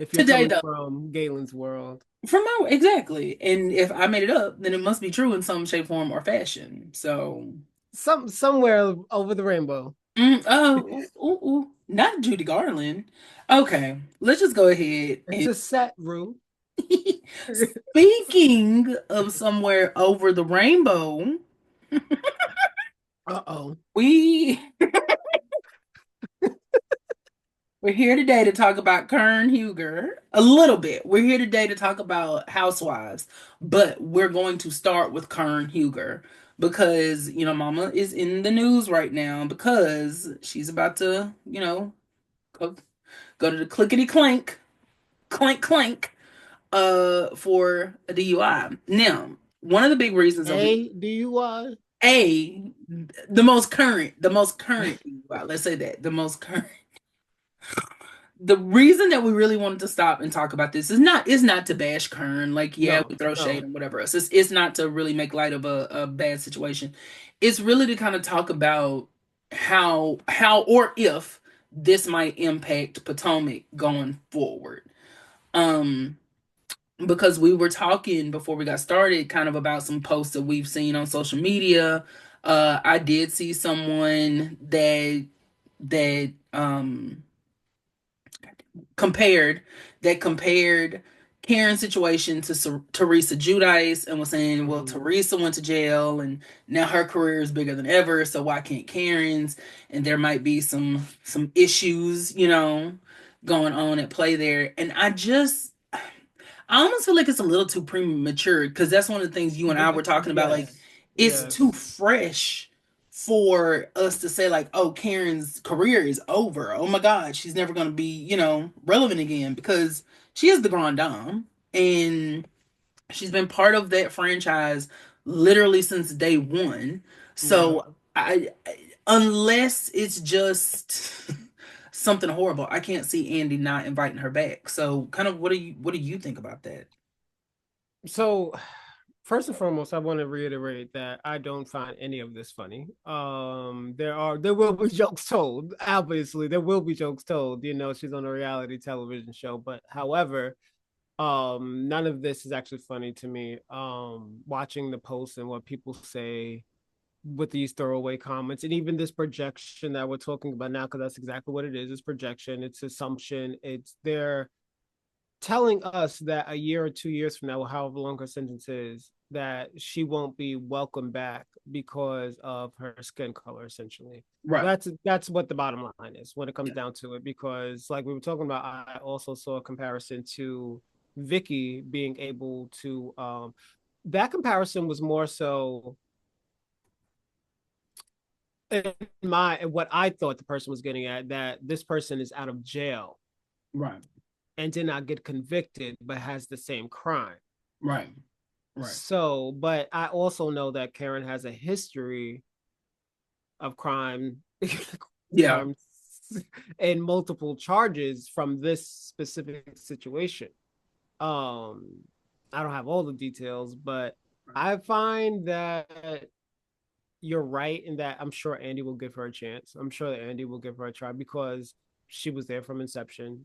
If you're Today coming though. from Galen's world. From my exactly. And if I made it up, then it must be true in some shape, form, or fashion. So Somewhere over the rainbow. oh ooh, ooh, not Judy Garland. Okay, let's just go ahead It's and a set, Rue. speaking of somewhere over the rainbow, Uh-oh. we we're here today to talk about Kern Huger a little bit. We're here today to talk about Housewives, but we're going to start with Kern Huger because, Mama is in the news right now because she's about to, go to the clickety clank, clank clank, for a DUI. Now, one of the big reasons of A DUI. a the most current DUI, let's say that, the most current. The reason that we really wanted to stop and talk about this is not to bash Kern. Like, yeah, No, we throw shade no. and whatever else. It's not to really make light of a bad situation. It's really to kind of talk about how or if this might impact Potomac going forward. Um, because we were talking before we got started kind of about some posts that we've seen on social media. I did see someone that compared compared Karen's situation to Teresa Giudice and was saying, well, Mhm. Teresa went to jail and now her career is bigger than ever, so why can't Karen's? And there might be some issues, going on at play there. And I almost feel like it's a little too premature because that's one of the things you and I were talking about. Like, Yes. it's too Yes. fresh for us to say, like, oh, Karen's career is over. Oh my God, she's never going to be, relevant again because she is the Grand Dame and she's been part of that franchise literally since day one. Yeah. So, unless it's just something horrible, I can't see Andy not inviting her back. So, kind of, what do you think about that? So, first and foremost, I want to reiterate that I don't find any of this funny. There will be jokes told. Obviously, there will be jokes told. She's on a reality television show, but however, none of this is actually funny to me. Watching the posts and what people say with these throwaway comments and even this projection that we're talking about now, because that's exactly what it is. It's projection, it's assumption, it's they're telling us that a year or 2 years from now, however long her sentence is, that she won't be welcome back because of her skin color, essentially. Right. That's what the bottom line is when it comes Yeah. down to it. Because like we were talking about, I also saw a comparison to Vicky being able to that comparison was more so in my what I thought the person was getting at, that this person is out of jail Right. and did not get convicted but has the same crime. Right. Right. So, but I also know that Karen has a history of Yeah. crimes and multiple charges from this specific situation. Um, I don't have all the details, but I find that you're right in that I'm sure Andy will give her a chance. I'm sure that Andy will give her a try because she was there from inception.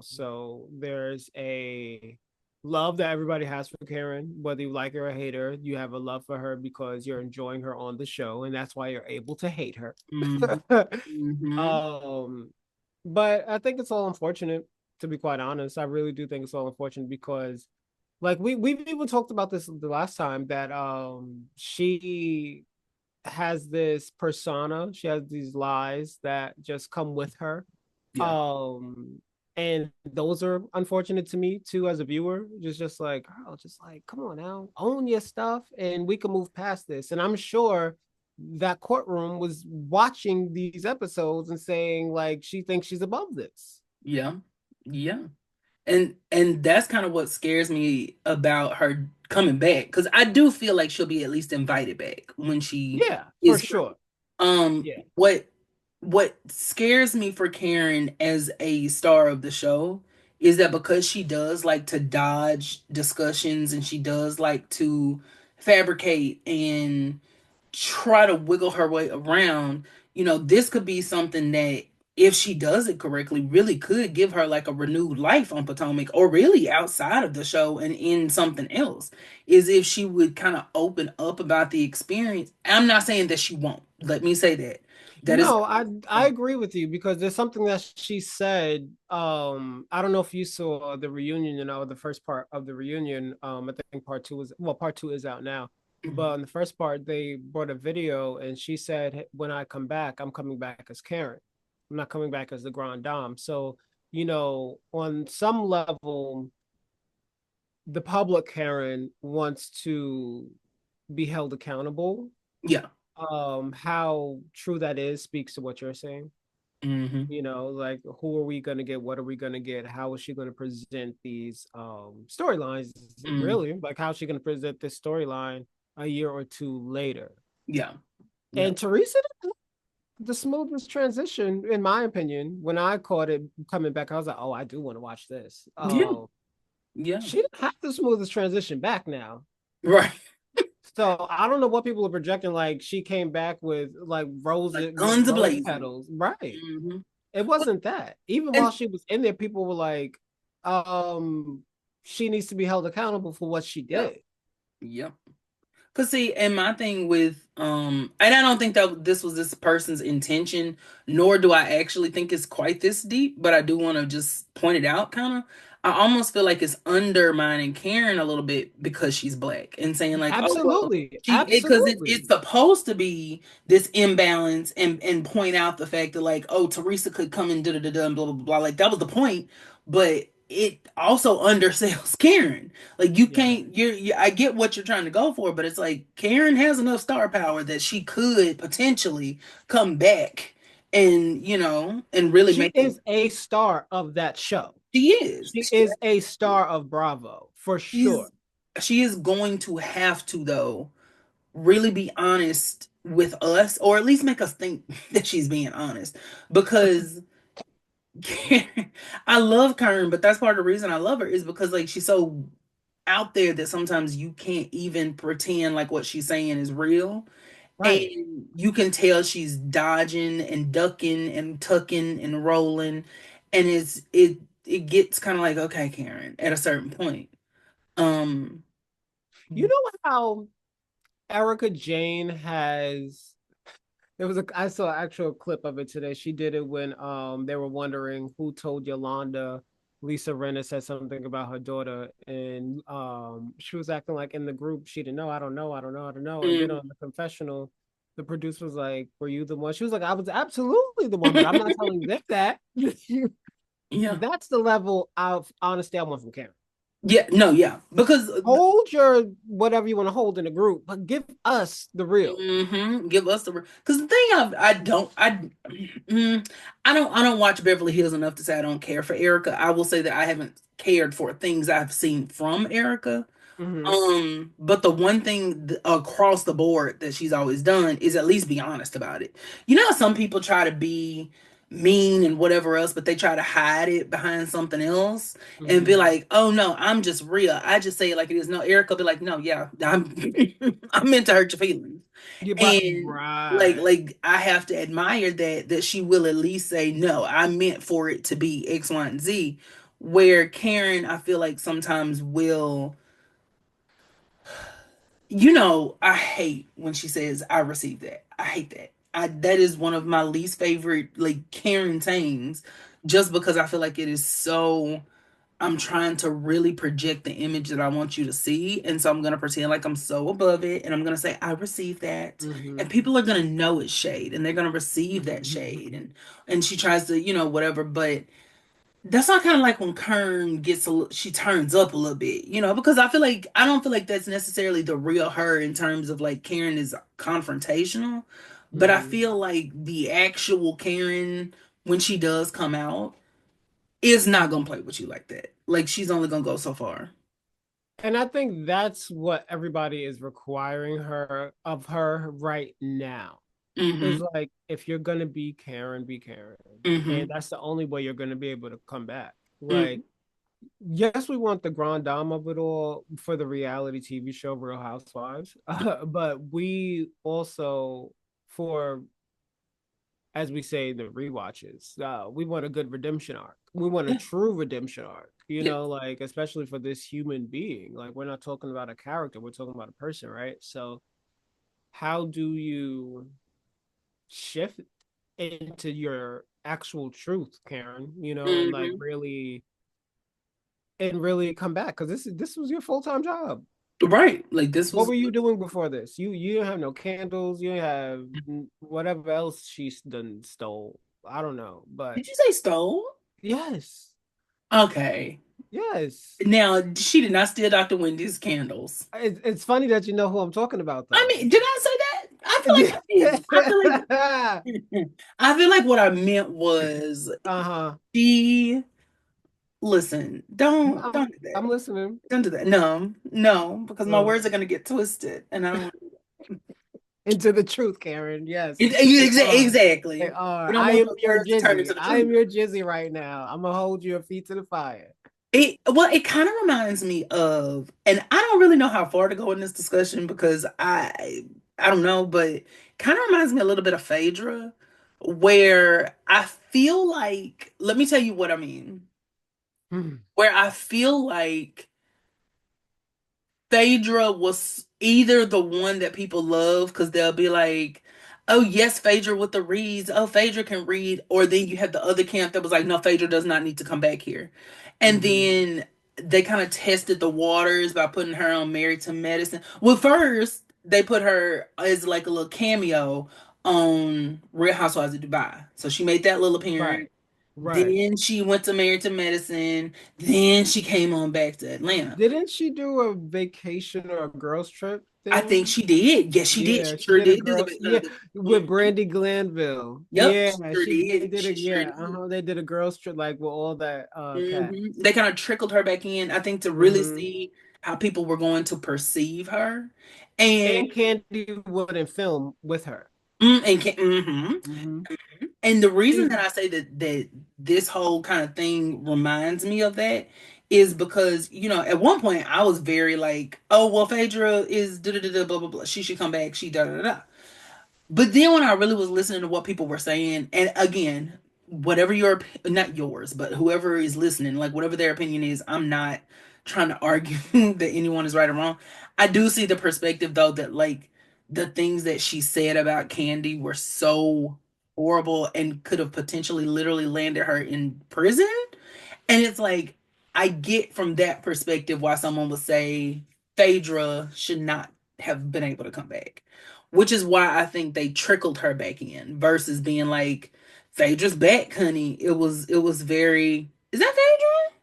So there's a love that everybody has for Karen, whether you like her or hate her. You have a love for her because you're enjoying her on the show, and that's why you're able to hate her. Hmm. Hmm. um, but I think it's all unfortunate, to be quite honest. I really do think it's all unfortunate because like we've even talked about this the last time that she has this persona. She has these lies that just come with her. Yeah. Um, and those are unfortunate to me too as a viewer. Just like, girl, just like, come on now, own your stuff, and we can move past this. And I'm sure that courtroom was watching these episodes and saying like she thinks she's above this. Yeah. Yeah. And that's kind of what scares me about her coming back because I do feel like she'll be at least invited back when she Yeah, for is free. sure. Yeah. What scares me for Karen as a star of the show is that because she does like to dodge discussions and she does like to fabricate and try to wiggle her way around, this could be something that if she does it correctly, really could give her like a renewed life on Potomac, or really outside of the show and in something else. Is if she would kind of open up about the experience. I'm not saying that she won't. Let me say that. That is. No, I agree with you because there's something that she said. I don't know if you saw the reunion, the first part of the reunion. I think part two is out now. Mhm. But in the first part, they brought a video and she said, "Hey, when I come back, I'm coming back as Karen. I'm not coming back as the Grand Dame." So, on some level, the public Karen wants to be held accountable. Yeah. How true that is speaks to what you're saying. Hmm. Like who are we going to get, what are we going to get, how is she going to present these storylines, Mm. really, like how is she going to present this storyline a year or two later. Yeah. Yeah. And Teresa did the smoothest transition, in my opinion. When I caught it coming back, I was like, oh, I do want to watch this. Yeah. Yeah. She didn't have the smoothest transition back now. Right. So I don't know what people are projecting, like she came back with like Like guns rose ablazing. petals, right? Hmm. It But wasn't that. Even while and she was in there, people were like, she needs to be held accountable for what she yeah. did. Yeah. Cause see, and my thing with and I don't think that this was this person's intention, nor do I actually think it's quite this deep, but I do want to just point it out kind of. I almost feel like it's undermining Karen a little bit because she's black and saying like, oh well, Absolutely. she because it's Absolutely. supposed to be this imbalance and point out the fact that like, oh, Teresa could come and da da da da and blah blah blah. Like that was the point, but it also undersells Karen. Like you Yeah. can't I get what you're trying to go for, but it's like Karen has enough star power that she could potentially come back and and really She make it. is a star of that show. She is. She is a star of Bravo for sure. She's she is going to have to though really be honest with us, or at least make us think that she's being honest, because I love Karen, but that's part of the reason I love her is because like she's so out there that sometimes you can't even pretend like what she's saying is real. Right. And you can tell she's dodging and ducking and tucking and rolling. And it gets kind of like, okay, Karen, at a certain point. Um You know how Erica Jane has There was I saw an actual clip of it today. She did it when they were wondering who told Yolanda. Lisa Renna said something about her daughter, and she was acting like in the group she didn't know. I don't know. I don't know. I don't know. And then mm. on the confessional, the producer was like, "Were you the one?" She was like, "I was absolutely the one, but I'm not telling them that." Yeah. That's the level of honesty I want from Karen. Yeah, no, yeah. Because Hold your whatever you want to hold in the group, but give us the real. give us the because the thing I don't I don't watch Beverly Hills enough to say I don't care for Erica. I will say that I haven't cared for things I've seen from Erica. Mm-hmm. But the one thing across the board that she's always done is at least be honest about it. You know how some people try to be mean and whatever else, but they try to hide it behind something else and be Mm-hmm. like, "Oh no, I'm just real. I just say it like it is." No, Erica be like, "No, yeah, I'm I'm meant to hurt your feelings." Yeah, but And right. like I have to admire that she will at least say, "No, I meant for it to be X, Y, and Z." Where Karen, I feel like sometimes will I hate when she says I received that. I hate that. That is one of my least favorite like Karen sayings, just because I feel like it is so I'm trying to really project the image that I want you to see. And so I'm gonna pretend like I'm so above it and I'm gonna say I received that. And Mm-hmm. people are gonna know it's shade and they're gonna receive that shade and she tries to, whatever, but that's not kind of like when Kern she turns up a little bit, because I don't feel like that's necessarily the real her in terms of like Karen is confrontational, but I Mm-hmm. feel like the actual Karen when she does come out is not gonna play with you like that. Like she's only gonna go so far. And I think that's what everybody is requiring her right now. Is Mm-hmm. like if you're gonna be Karen. And Mm-hmm. that's the only way you're gonna be able to come back. Mm-hmm. Like, yes, we want the grand dame of it all for the reality TV show Real Housewives. But we also, for as we say in the rewatches, we want a good redemption arc. We want a Yeah. true redemption arc, Yeah. like especially for this human being. Like we're not talking about a character, we're talking about a person, right? So how do you shift into your actual truth, Karen? And like Hmm. really come back because this was your full-time job. Right. Like this What was. were you doing before this? You didn't have no candles. You didn't have whatever else she's done stole. I don't know, but Did you say stole? yes, Okay. yes. Now she did not steal Dr. Wendy's candles. It's funny that you know who I'm talking about, I though. mean, did I say that? I feel like I did. I feel like what I meant was Uh-huh. she listen, don't I'm do that. I'm listening. Don't do that. No, no, because my Uh, words are gonna get twisted and I don't into the truth, Karen. Yes, they are. They exactly. are. We don't I want am those your words to turn Jizzy. into the I truth. am your Jizzy right now. I'm gonna hold your feet to the fire. It kind of reminds me of, and I don't really know how far to go in this discussion because I don't know, but kind of reminds me a little bit of Phaedra, where I feel like, let me tell you what I mean, Hmm. where I feel like Phaedra was either the one that people love because they'll be like, oh, yes, Phaedra with the reads. Oh, Phaedra can read. Or then you have the other camp that was like, no, Phaedra does not need to come back here. And Hmm. then they kind of tested the waters by putting her on Married to Medicine. Well, first, they put her as like a little cameo on Real Housewives of Dubai. So she made that little appearance. Right. Right. Then she went to Married to Medicine. Then she came on back to Atlanta. Didn't she do a vacation or a girls trip I think thing? she did. Yes, she did. Yeah, She she sure did a did do the. girls. Yeah, with Brandy Glanville. Yep, Yeah, she sure they did. did a She sure yeah. did. They did a girls trip like with all that cat. They kind of trickled her back in, I think, to really Hmm. see how people were going to perceive her, and And Candy wouldn't film with her. mm-hmm. Hmm. And the reason that She I say that this whole kind of thing reminds me of that is because at one point I was very like, oh well, Phaedra is da da da blah blah blah. She should come back. She da da da. But then when I really was listening to what people were saying, and again, whatever not yours, but whoever is listening, like whatever their opinion is, I'm not trying to argue that anyone is right or wrong. I do see the perspective though that like the things that she said about Candy were so horrible and could have potentially literally landed her in prison. And it's like, I get from that perspective why someone would say Phaedra should not have been able to come back. Which is why I think they trickled her back in versus being like, Phaedra's back, honey. It was very, is that Phaedra?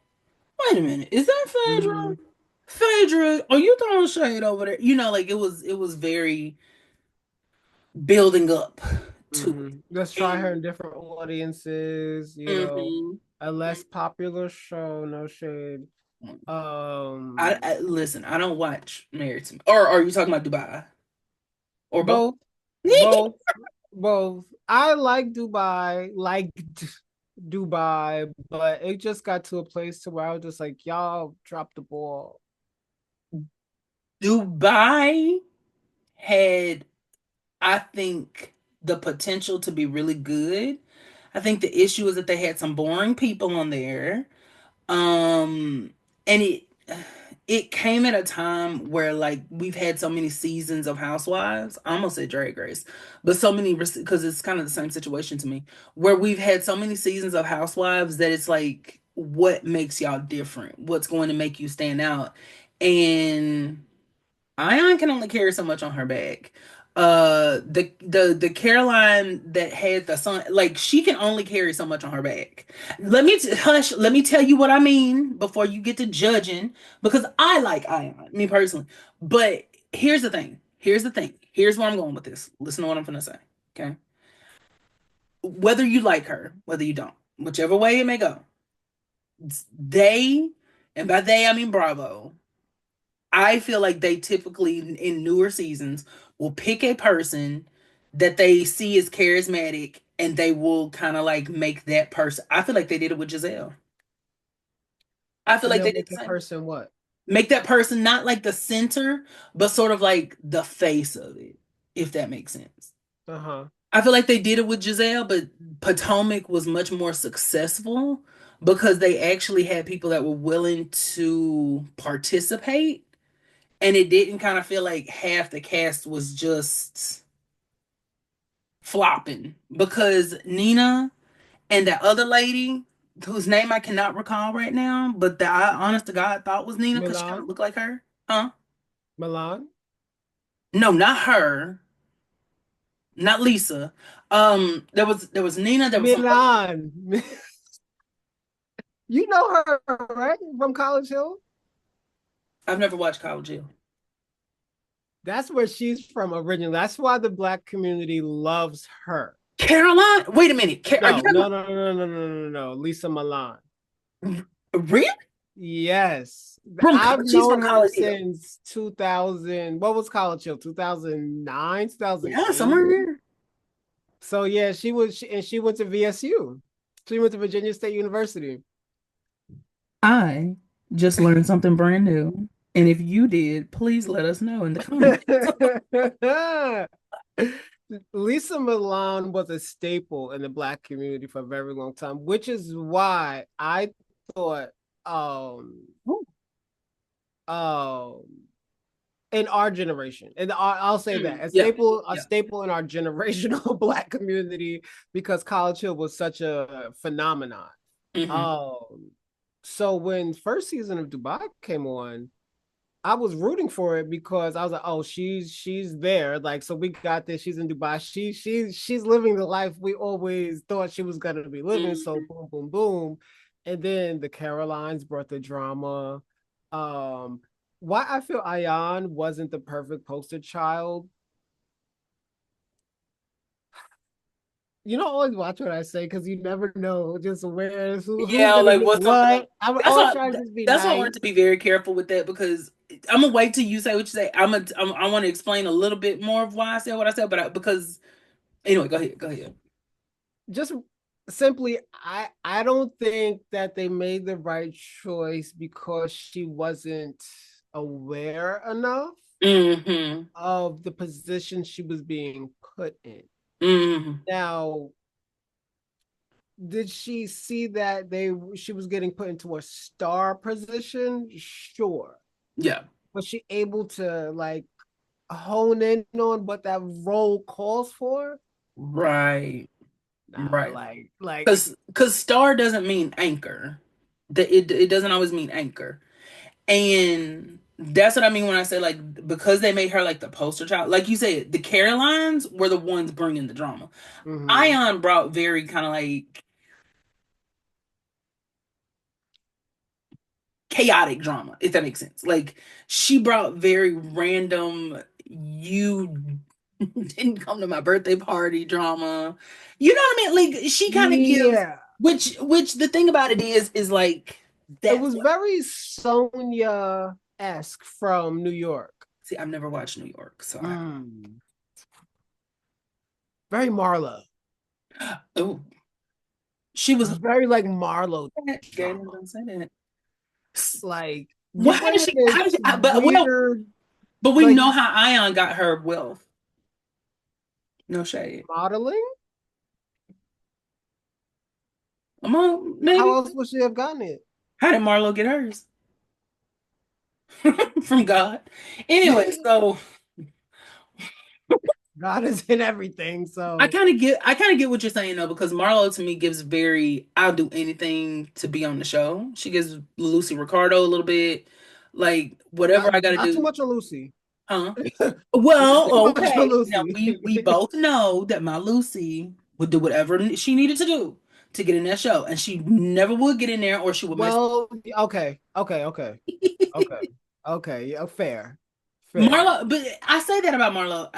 Wait a minute. Is that hmm Phaedra? Phaedra, are you throwing shade over there? Like it was very building up to Let's try her it. in different audiences, And a less popular show, no shade. mhm. I Um listen, I don't watch Married to Me. Or are you talking about Dubai? Or both? both, both, both. I like Dubai, Dubai, but it just got to a place to where I was just like, y'all dropped the ball. Dubai had, I think, the potential to be really good. I think the issue is that they had some boring people on there. And it came at a time where like we've had so many seasons of Housewives. I almost said Drag Race, but so many because it's kind of the same situation to me, where we've had so many seasons of Housewives that it's like, what makes y'all different? What's going to make you stand out? And Ion can only carry so much on her back. The Caroline that had the son, like she can only carry so much on her back. Hush. Let me tell you what I mean before you get to judging, because I like Ion, me personally. But here's the thing. Here's the thing. Here's where I'm going with this. Listen to what I'm gonna say. Okay. Whether you like her, whether you don't, whichever way it may go, they, and by they I mean Bravo, I feel like they typically in newer seasons will pick a person that they see as charismatic and they will kind of like make that person. I feel like they did it with Giselle. I feel And like they'll they did make the a same. person what? Make that person not like the center, but sort of like the face of it, if that makes sense. Uh-huh. I feel like they did it with Giselle, but Potomac was much more successful because they actually had people that were willing to participate, and it didn't kind of feel like half the cast was just flopping because Nina and that other lady whose name I cannot recall right now, but that I honest to God thought was Nina because she kind of Milan, looked like her. Huh? Milan, No, not her. Not Lisa. There was Nina, there was some other. Milan. You know her, right? From College Hill. I've never watched College Hill. That's where she's from originally. That's why the black community loves her. Caroline? Wait a minute. Are you No, talking no, no, no, no, no, no, no, no. Lisa Milan. about really? Yes. From I've she's known from her College Hill. since 2000. What was College Hill? 2009, Yeah, 2008. somewhere here. So yeah, and she went to VSU. She went to Virginia State University. I just learned something brand new. And if you did, please let us know in the comments. Lisa Milan was a staple in the black community for a very long time, which is why I thought um in our generation, and I'll say that Yeah. a Yeah. staple in our generational black community because College Hill was such a phenomenon. Hmm. Um, so when first season of Dubai came on, I was rooting for it because I was like, oh, she's there. Like, so we got this. She's in Dubai. She's living the life we always thought she was gonna be living. So Hmm. boom, boom, boom. And then the Carolines brought the drama. Um, why I feel Ayan wasn't the perfect poster child. You don't always watch what I say because you never know just where who's Yeah, gonna like get what's up? what. I'm That's always why. trying to just be That's why I wanted nice. to be very careful with that because I'm gonna wait till you say what you say. I want to explain a little bit more of why I said what I said, but because anyway, go ahead. Go ahead. Just simply, I don't think that they made the right choice because she wasn't aware enough Hmm. of the position she was being put in. Hmm. Now, did she see that she was getting put into a star position? Sure. Yeah. Was she able to like hone in on what that role calls for? Right. Nah, Right. like Because star doesn't mean anchor. It doesn't always mean anchor. And that's what I mean when I say like because they made her like the poster child. Like you said, the Carolines were the ones bringing the drama. mm-hmm. Ion brought very kind of like chaotic drama, if that makes sense. Like she brought very random you didn't come to my birthday party drama. You know what I mean? Like she kind of gives Yeah. which the thing about it is like It that's was what. very Sonia-esque from New York. See, I've never watched New York, so I Mm. Very Marlo. oh she was Very like Marlo Galen, drama. don't say that. Like you Well, how bring did in she? How did this she? weird, But we like know how Ion got her wealth. No shade. modeling. Come on, How maybe. else would she have gotten it? How did Marlo get hers? From God. Anyway, so God is in everything. So I kind of get what you're saying though, because Marlo to me gives very I'll do anything to be on the show. She gives Lucy Ricardo a little bit, like whatever I got to not too do, much on Lucy. huh? Not too Well, much on okay. Now Lucy. we both know that my Lucy would do whatever she needed to do to get in that show, and she never would get in there, or she would mess. Well, okay, okay. Yeah, fair, fair. Marlo, but I say that about Marlo.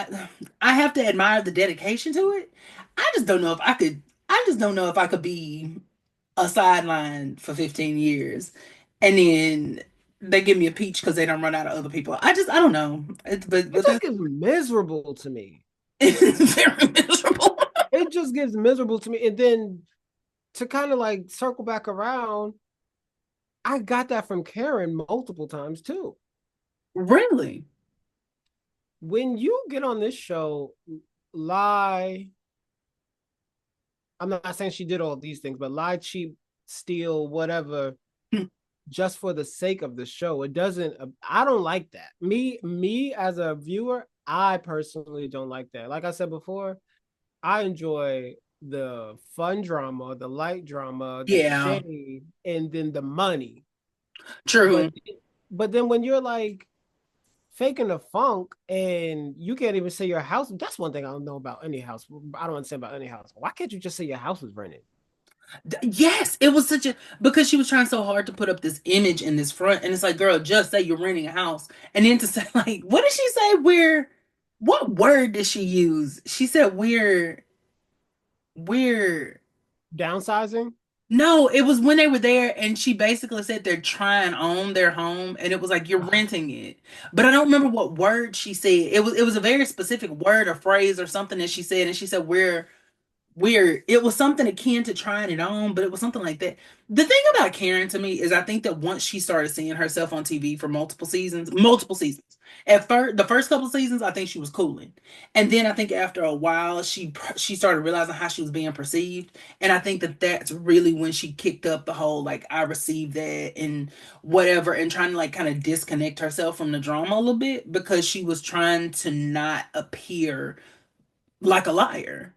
I have to admire the dedication to it. I just don't know if I could. I just don't know if I could be a sideline for 15 years, and then they give me a peach because they don't run out of other people. I don't know. It But just that's gets miserable to me. it's very miserable. It just gets miserable to me. And then to kind of like circle back around, I got that from Karen multiple times too. Really? When you get on this show, lie. I'm not saying she did all these things, but lie, cheat, steal, whatever, just for the sake of the show. It doesn't. I don't like that. Me as a viewer, I personally don't like that. Like I said before, I enjoy the fun drama, the light drama, the Yeah, shade, and then the money. But true. but then when you're like faking the funk and you can't even say your house, that's one thing I don't know about any house. I don't want to say about any house. Why can't you just say your house was rented? Yes, it was such a because she was trying so hard to put up this image in this front, and it's like, girl, just say you're renting a house, and then to say like, what did she say? We're what word did she use? She said we're Downsizing? no, it was when they were there, and she basically said they're trying on their home, and it was like you're renting it. But I don't remember what word she said. It was a very specific word or phrase or something that she said, and she said we're weird. It was something akin to trying it on, but it was something like that. The thing about Karen to me is I think that once she started seeing herself on TV for multiple seasons. At first, the first couple of seasons, I think she was cooling, and then I think after a while, she started realizing how she was being perceived, and I think that that's really when she kicked up the whole like I received that and whatever, and trying to like kind of disconnect herself from the drama a little bit because she was trying to not appear like a liar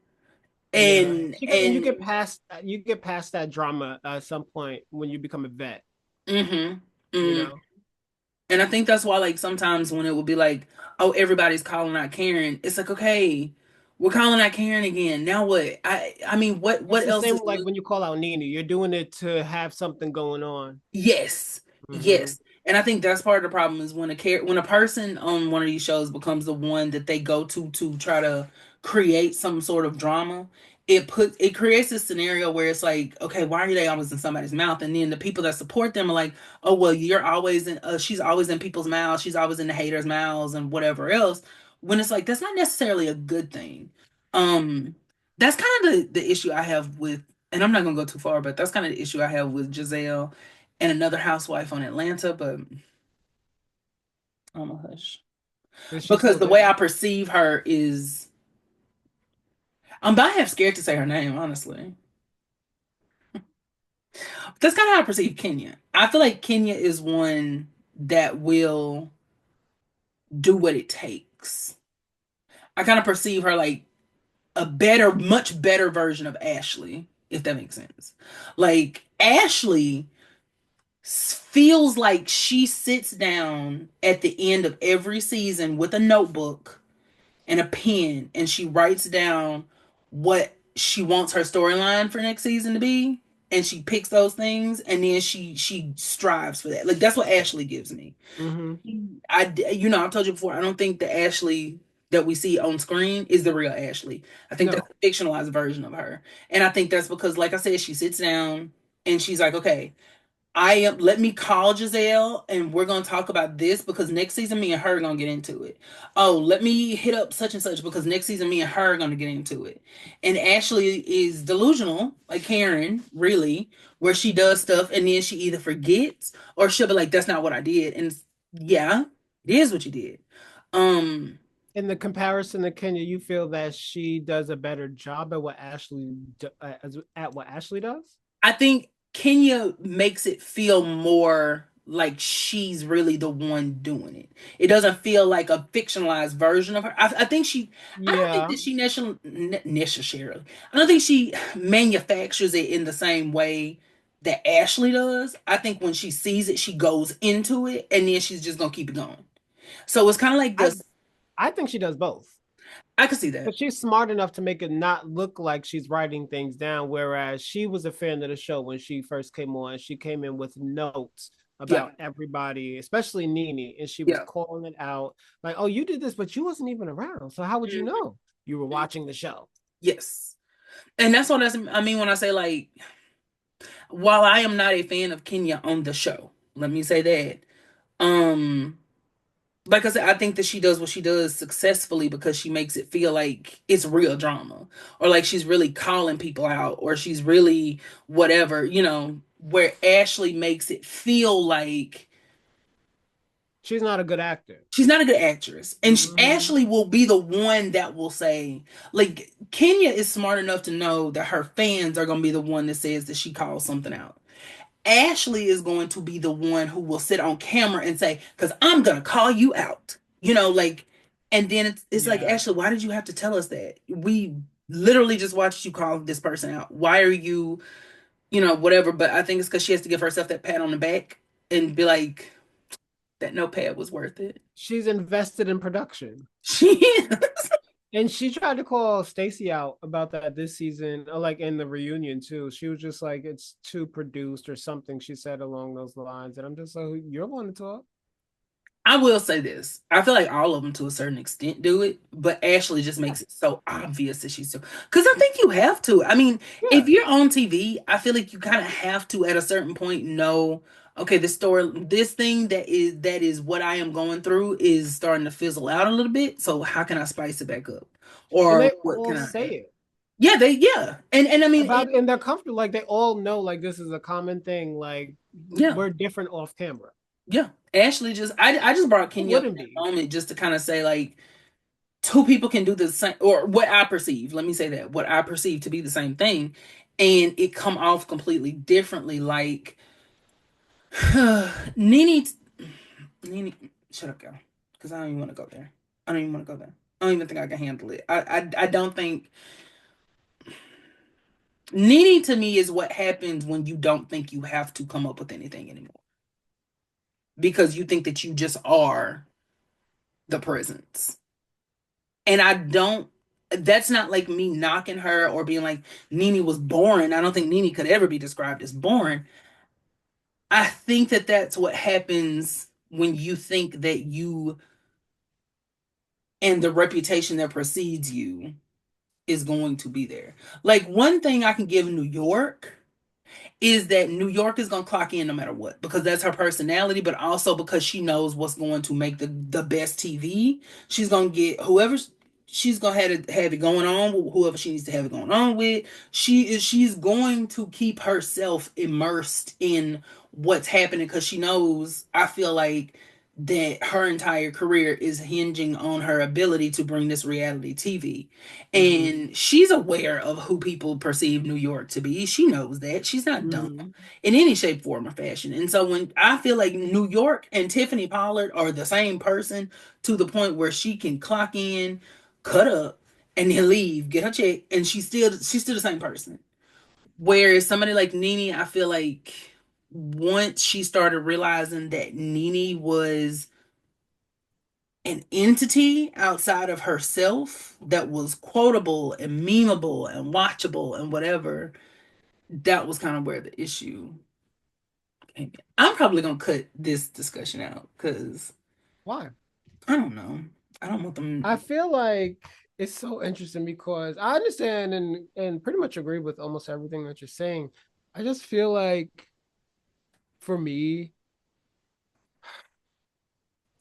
Yeah. and You and get past that drama at some point when you become a vet, mm-hmm, you mm. know? And I think that's why like sometimes when it would be like, oh, everybody's calling out Karen, it's like, okay, we're calling out Karen again. Now what? I mean, It's what the else same is like new? when you call out Nina, you're doing it to have something going on. Yes, Hmm. yes, and I think that's part of the problem is when a person on one of these shows becomes the one that they go to try to create some sort of drama. It creates this scenario where it's like, okay, why are they always in somebody's mouth? And then the people that support them are like, oh well, you're always in. She's always in people's mouths. She's always in the haters' mouths and whatever else. When it's like that's not necessarily a good thing. Um, that's kind of the issue I have with, and I'm not gonna go too far, but that's kind of the issue I have with Giselle and another housewife on Atlanta, but I'm a hush. Is she Because still the way there? I perceive her is I'm about half scared to say her name, honestly. That's kind of how I perceive Kenya. I feel like Kenya is one that will do what it takes. I kind of perceive her like a better, much better version of Ashley, if that makes sense. Like Ashley feels like she sits down at the end of every season with a notebook and a pen and she writes down what she wants her storyline for next season to be and she picks those things and then she strives for that. Like that's what Ashley gives me. Hmm. I've told you before, I don't think the Ashley that we see on screen is the real Ashley. I think that's No. a fictionalized version of her. And I think that's because like I said, she sits down and she's like, okay, I am. Let me call Giselle, and we're gonna talk about this because next season me and her are gonna get into it. Oh, let me hit up such and such because next season me and her are gonna get into it. And Ashley is delusional, like Karen, really, where she does stuff and then she either forgets or she'll be like, "That's not what I did," and yeah, it is what you did. Um, In the comparison to Kenya, you feel that she does a better job at at what Ashley does? I think Kenya makes it feel more like she's really the one doing it. It doesn't feel like a fictionalized version of her. I think I don't think Yeah. that she necessarily, I don't think she manufactures it in the same way that Ashley does. I think when she sees it, she goes into it and then she's just going to keep it going. So it's kind of like I this. I think she does both. I can see that. But she's smart enough to make it not look like she's writing things down. Whereas she was a fan of the show when she first came on. She came in with notes Yeah. about everybody, especially Nene, and she was Yeah. calling it out like, "Oh, you did this, but you wasn't even around. So how would you Mhm. know? You were watching the show." Yes. And I mean when I say like while I am not a fan of Kenya on the show, let me say that. Um, like I said, I think that she does what she does successfully because she makes it feel like it's real drama, or like she's really calling people out, or she's really whatever, where Ashley makes it feel like She's not a good actor. She's not a good actress. And Hmm. Ashley will be the one that will say, like, Kenya is smart enough to know that her fans are going to be the one that says that she calls something out. Ashley is going to be the one who will sit on camera and say, because I'm going to call you out. Like, and then it's like, Yeah. Ashley, why did you have to tell us that? We literally just watched you call this person out. Why are you, whatever? But I think it's because she has to give herself that pat on the back and be like, that notepad was worth it. She's invested in production. She And she tried to call Stacey out about that this season, like in the reunion too. She was just like, it's too produced or something she said along those lines. And I'm just like, you're one to talk. I will say this. I feel like all of them to a certain extent do it, but Ashley just Yeah. makes it so obvious that she's so. Because I think you have to. I mean, if Yeah. you're on TV, I feel like you kind of have to at a certain point know, okay, this thing that is what I am going through is starting to fizzle out a little bit. So how can I spice it back up? And Or they what all can I say add? it Yeah. And I mean, about, and they're comfortable. Like they all know, like this is a common thing. Like yeah. we're different off camera. Yeah. Ashley just I just brought Who Kenya up in wouldn't that be? moment just to kind of say like two people can do the same, or what I perceive, let me say that, what I perceive to be the same thing, and it come off completely differently. Like Nene, Nene, shut up, girl, because I don't even want to go there. I don't even want to go there. I don't even think I can handle it. I don't think Nene to me is what happens when you don't think you have to come up with anything anymore because you think that you just are the presence. And I don't, that's not like me knocking her or being like Nene was boring. I don't think Nene could ever be described as boring. I think that that's what happens when you think that you and the reputation that precedes you is going to be there. Like one thing I can give New York is that New York is gonna clock in no matter what because that's her personality, but also because she knows what's going to make the best TV. She's gonna get whoever she's gonna have it going on with whoever she needs to have it going on with. She's going to keep herself immersed in what's happening because she knows. I feel like that her entire career is hinging on her ability to bring this reality TV. Mm-hmm. And she's aware of who people perceive New York to be. She knows that. She's not dumb Mm-hmm. in any shape, form, or fashion. And so when I feel like New York and Tiffany Pollard are the same person to the point where she can clock in, cut up, and then leave, get her check, and she's still the same person. Whereas somebody like Nene, I feel like once she started realizing that Nene was an entity outside of herself that was quotable and memeable and watchable and whatever, that was kind of where the issue came in. I'm probably gonna cut this discussion out because Why? I don't know. I don't want I them. feel like it's so interesting because I understand and pretty much agree with almost everything that you're saying. I just feel like for me,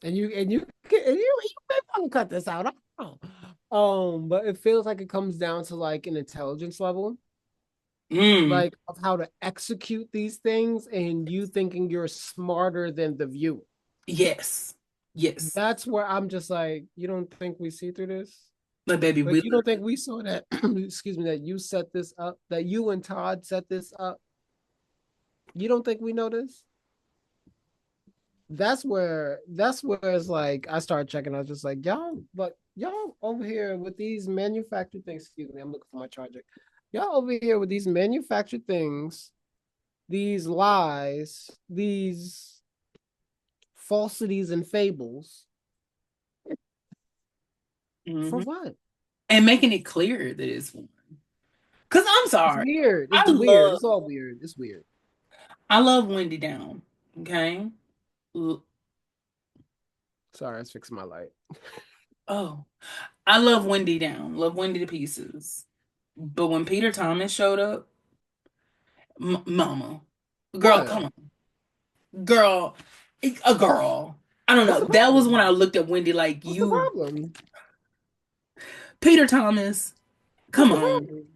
and you may want to cut this out. I don't know. But it feels like it comes down to like an intelligence level, Mm, like of how to execute these things, and you thinking you're smarter than the viewer. yes, yes, That's where I'm just like, you don't think we see through this? my baby. Like, We you don't think we saw that? Excuse me, that you set this up, that you and Todd set this up. You don't think we know this? That's where it's like I started checking. I was just like, y'all over here with these manufactured things. Excuse me, I'm looking for my charger. Y'all over here with these manufactured things, these lies, these falsities and fables. For hmm what? and making it clear that it's one. Cause I'm It's sorry, weird. It's I weird. love It's all weird. It's weird. I love Wendy Down. Okay. L- Sorry, I was fixing my light. Oh, I love Wendy Down. Love Wendy to pieces. But when Peter Thomas showed up, Mama, girl, What? come on, girl, a girl. I don't What's know. the That was when I problem? looked at Wendy like What's the you, problem? Peter Thomas. What's Come the on, problem?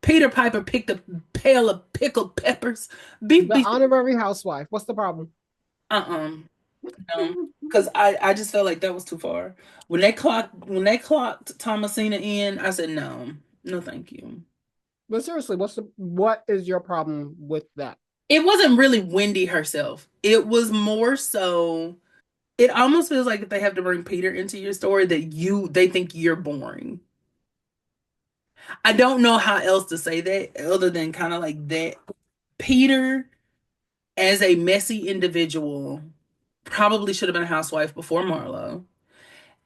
Peter Piper picked a pail of pickled peppers. Beef, The beef. honorary housewife. What's the problem? Uh-uh. No, because I just felt like that was too far. When they clocked Thomasina in, I said no, no, thank you. But seriously, what is your problem with that? It wasn't really Wendy herself. It was more so. It almost feels like if they have to bring Peter into your story, that they think you're boring. I don't know how else to say that other than kind of like that. Peter, as a messy individual, probably should have been a housewife before Marlo.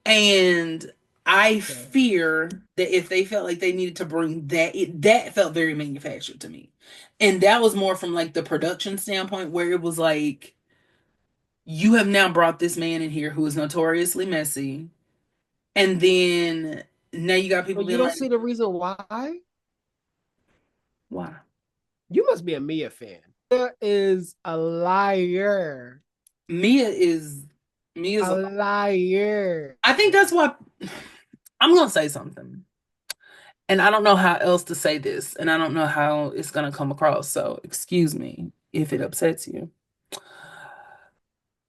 And I Okay. fear that if they felt like they needed to bring that felt very manufactured to me. And that was more from like the production standpoint, where it was like, you have now brought this man in here who is notoriously messy. And then now you got people But you being don't like, see the reason why? why? You must be a Mia fan. Mia is a liar. Mia is Mia's A a liar. I think that's why I'm gonna say something. And I don't know how else to say this, and I don't know how it's gonna come across. So excuse me if it upsets you.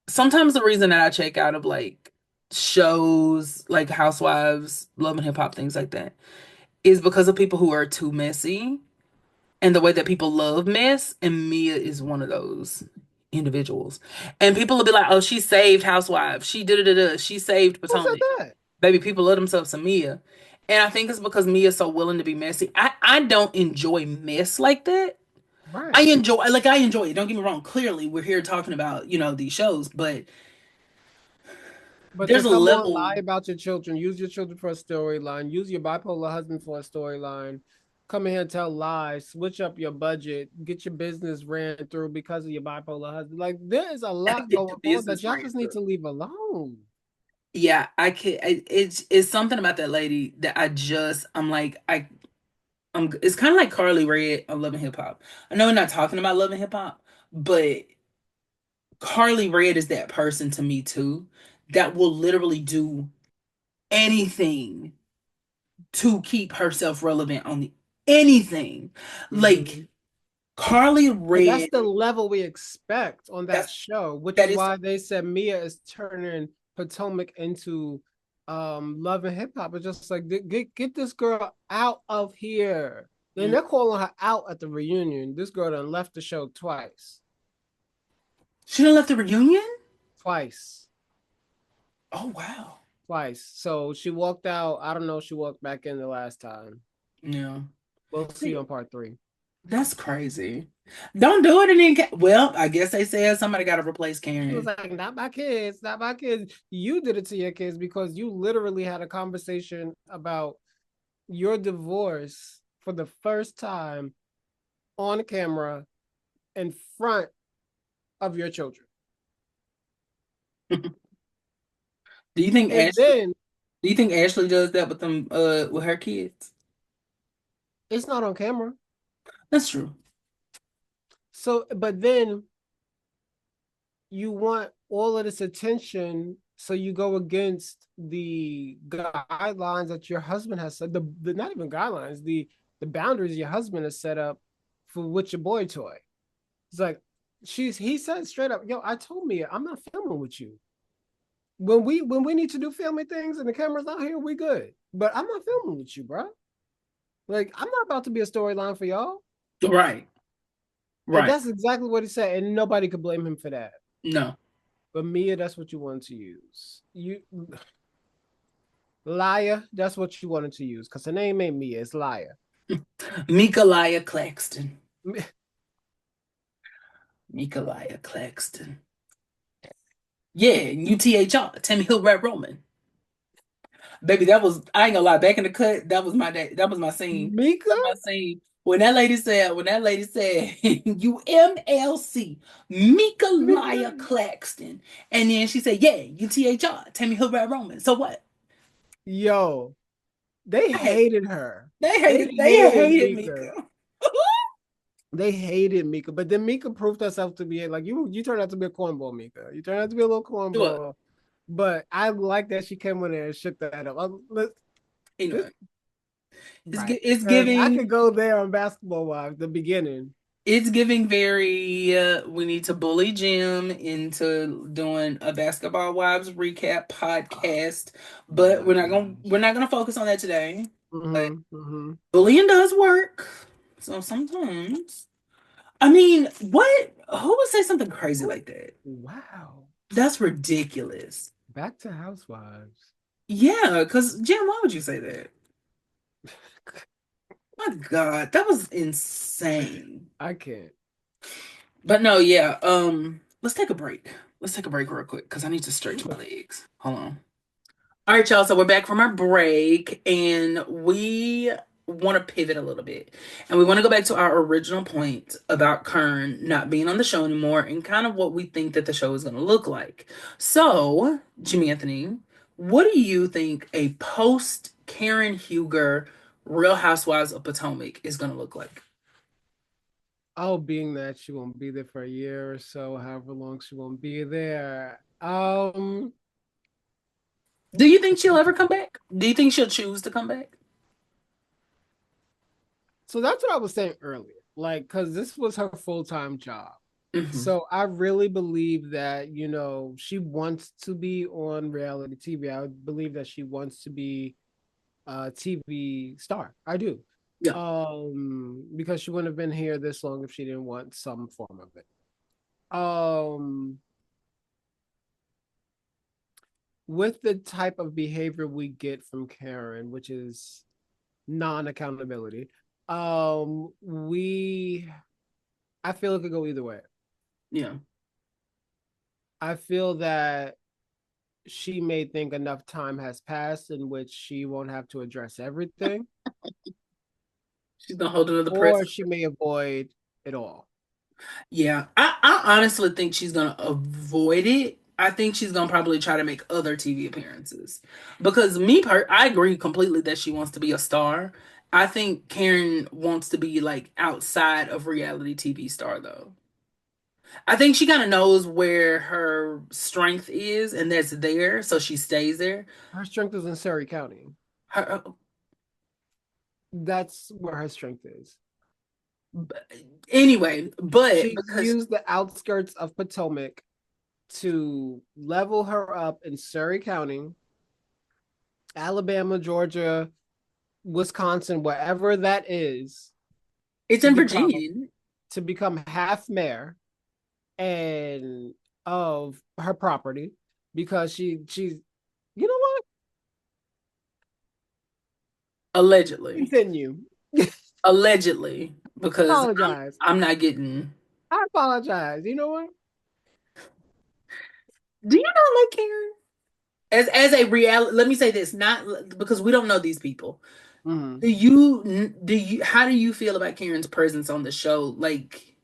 Sometimes the reason that I check out of like shows like Housewives, Love and Hip Hop, things like that, is because of people who are too messy and the way that people love mess. And Mia is one of those individuals. And people will be like, "Oh, she saved Housewives. She did it. She saved Who said Potomac." that? Baby, people love themselves some Mia. And I think it's because Mia's so willing to be messy. I don't enjoy mess like that. Right. I enjoy it. Don't get me wrong. Clearly, we're here talking about, these shows, but But to there's a come on, lie level. about your children, use your children for a storyline, use your bipolar husband for a storyline, come in here and tell lies, switch up your budget, get your business ran through because of your bipolar husband. Like there is a lot Get the going on that business y'all ran just need through. to leave alone. Yeah, I can. It's something about that lady that I'm like it's kind of like Carly Red of Love and Hip Hop. I know we're not talking about Love and Hip Hop, but Carly Red is that person to me too, that will literally do anything to keep herself relevant on anything. Like Mhm. Carly But that's Red, the level we expect on that that's show, which that is is why they said Mia is turning Potomac into Love and Hip Hop. It's just like get this girl out of here. Then mm, they're calling her out at the reunion. This girl done left the show twice. she done left the reunion. Twice. Oh wow. Twice. So she walked out. I don't know if she walked back in the last time. Yeah. We'll see on part three. That's crazy. Don't do it and then well, I guess they said somebody got to replace She was Karen. like, not my kids, not my kids. You did it to your kids because you literally had a conversation about your divorce for the first time on camera in front of your children. Do you think And Ashley then do you think Ashley does that with them with her kids? it's not on camera. That's true. So, but then you want all of this attention. So you go against the guidelines that your husband has set, the not even guidelines, the boundaries your husband has set up for with your boy toy. It's like he said straight up, yo, I told me I'm not filming with you. When we need to do filming things and the camera's out here, we good. But I'm not filming with you, bro. Like I'm not about to be a storyline for y'all. Right. And Right. that's exactly what he said, and nobody could blame him for that. No. But Mia, that's what you wanted to use. You liar, that's what you wanted to use because her name ain't Mia, it's liar. Mikalia Claxton. Mikalia Claxton. Yeah, UTHR, Tammy Hill Red Roman. Baby, that was I ain't gonna lie, back in the cut, that was my day. That was my scene. Mika? That was my scene. When that lady said, UMLC, Mika Mika? Laya Claxton. And then she said, yeah, UTHR, Tammy Hill Red Roman. So what? Yo, they I hate hated her. they They hated they hated hated Mika. Mika. They hated Mika, but then Mika proved herself to be like you turned out to be a cornball, Mika. You turned out to be a little What? cornball. But I like that she came in there and shook that up. This Anyway, right. it's Because I giving could go there on Basketball Wives, the beginning. It's giving very we need to bully Jim into doing a basketball wives recap podcast, Oh but my we're gosh. not gonna focus on that today. But Mm-hmm. Mm-hmm. bullying does work. So sometimes, I mean, what, who would say something crazy like that? Wow. That's ridiculous. Back to Housewives. Yeah, because Jim, why would you say that? My God, that was insane. I can't. But no, yeah. Let's take a break. Let's take a break real quick because I need to stretch my legs. Hold on. All right, y'all. So we're back from our break, and we want to pivot a little bit, and we want to go back to our original point about Kern not being on the show anymore, and kind of what we think that the show is going to look like. So, Jimmy Anthony, what do you think a post Karen Huger Real Housewives of Potomac is going to look like? Oh, being that she won't be there for a year or so, however long she won't be there. Do you think she'll ever come back? Do you think she'll choose to come back? So that's what I was saying earlier. Like, because this was her full-time job. Hmm. So I really believe that, she wants to be on reality TV. I believe that she wants to be a TV star. I do. Yeah. Because she wouldn't have been here this long if she didn't want some form of it. Um, with the type of behavior we get from Karen, which is non-accountability, we I feel it could go either way. Yeah. I feel that she may think enough time has passed in which she won't have to address everything, She's gonna hold another press. or she may avoid it all. Yeah, I honestly think she's gonna avoid it. I think she's gonna probably try to make other TV appearances because I agree completely that she wants to be a star. I think Karen wants to be like outside of reality TV star though. I think she kind of knows where her strength is, and that's there, so she stays there. Her strength is in Surrey County. Her, That's where her strength is. anyway, but She's because used the outskirts of Potomac to level her up in Surrey County, Alabama, Georgia, Wisconsin, wherever that is, it's to in become Virginia. half mayor and of her property because she's you know what? Allegedly. Continue. Allegedly, because Apologize. I'm not getting. I apologize. You know what? Do you not like Karen? As a reality, let me say this, not because we don't know these people. Mm-hmm. Do you how do you feel about Karen's presence on the show? Like,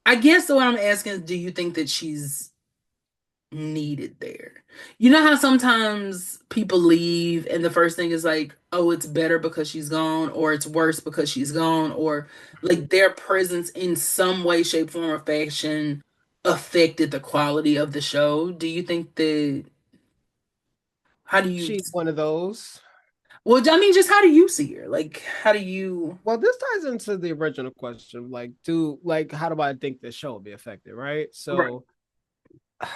I guess what I'm asking is, do you think that she's needed there? You know how sometimes people leave and the first thing is like, oh, it's better because she's gone, or it's worse because she's gone, or like their presence in some way, shape, form, or fashion affected the quality of the show. Do you think that how do you She's one of those. well, I mean, just how do you see her? Like, how do you Well, this ties into the original question. How do I think this show will be affected, right? right? So I'm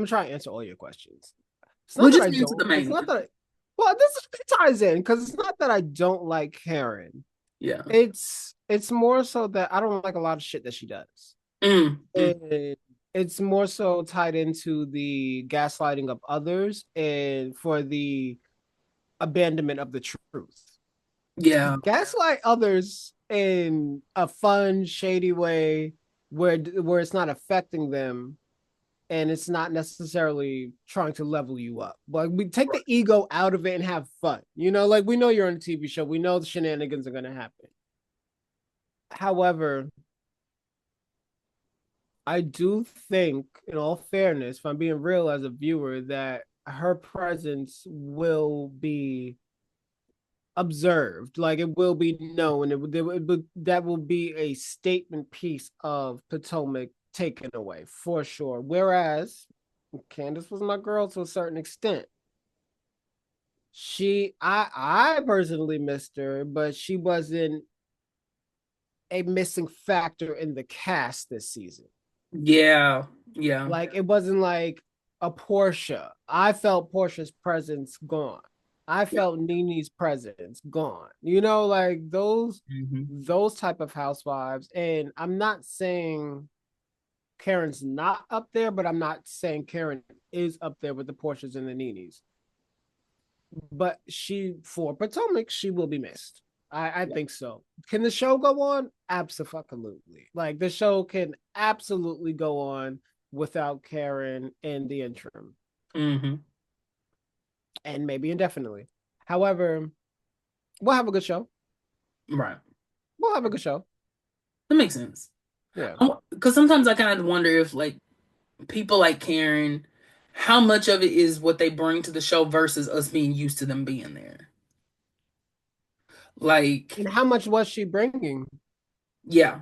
gonna try to answer all your questions. It's not We'll that just I answer the don't. It's main not one. that. Well, this ties in because it's not that I don't like Karen. Yeah. It's more so that I don't like a lot of shit that she does. Mm. And it's more so tied into the gaslighting of others and for the abandonment of the truth. Yeah. Gaslight others in a fun, shady way where it's not affecting them and it's not necessarily trying to level you up. Like we take the ego out of it and have fun. Like we know you're on a TV show. We know the shenanigans are gonna happen. However, I do think, in all fairness, if I'm being real as a viewer, that her presence will be observed. Like it will be known. That will be a statement piece of Potomac taken away for sure. Whereas Candace was my girl to a certain extent. I personally missed her, but she wasn't a missing factor in the cast this season. Yeah, yeah. Like it wasn't like a Portia. I felt Portia's presence gone. I Yeah. felt Nini's presence gone. You know, like Hmm. those type of housewives. And I'm not saying Karen's not up there, but I'm not saying Karen is up there with the Portias and the Ninis. But she, for Potomac, she will be missed. I Yeah. think so. Can the show go on? Absolutely. Like the show can absolutely go on without Karen in the interim Hmm. and maybe indefinitely. However, we'll have a good show. Right. We'll have a good show. That makes sense. Yeah. Because sometimes I kind of wonder if like people like Karen, how much of it is what they bring to the show versus us being used to them being there. Like, And how much was she bringing? yeah.